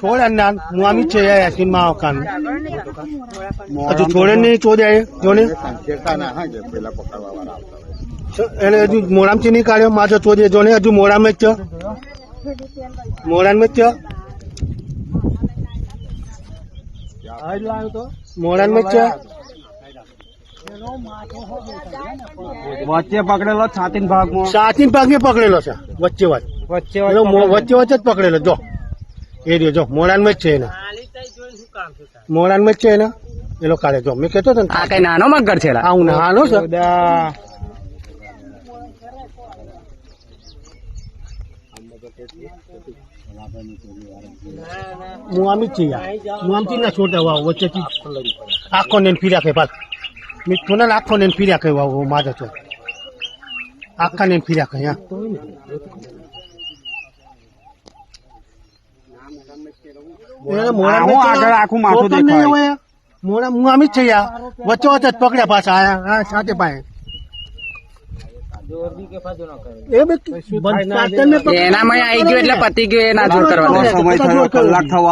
છોડ અન્ના હું આમી છે યાસીન માં કાન હજુ છોડે નહીં ચોદ્યા જોને એને હજુ મોરામથી નહીં કાઢ્યો માજો ચોદે જોને હજુ મોરામાં જ મોરાનમાં જ મોરાનમાં જ વચ્ચે પકડેલો છાતીન ભાગમાં સાતીન ભાગને પકડેલો છે વચ્ચે વચ્ચે વચ્ચે જ પકડેલો જો એ રહ્યો જો મોરાનમાં જ છે એને મોરાનમાં જ છે એને એનો કાઢે જો મેં કહેતો હતો ને આ કઈ નાનો મગર છે આ હું નાનો છે હું આમ જ છે હું આમથી ના છોડતા વાવ વચ્ચેથી આખો ને ફીર્યા કે ભાગ મીઠું ને આખો ને ફીર્યા કે વાવ માજો છો આખા ને ફીર્યા કે આગળ આખું માથું દેખાય મોડા હું આમ જ છે યાર વચ્ચે વચ્ચે જ પકડ્યા પાછા આયા સાથે પાસે એનામાં આવી ગયું એટલે પતી ગયું એ ના જોર કરવા સમય થયો કલાક થવા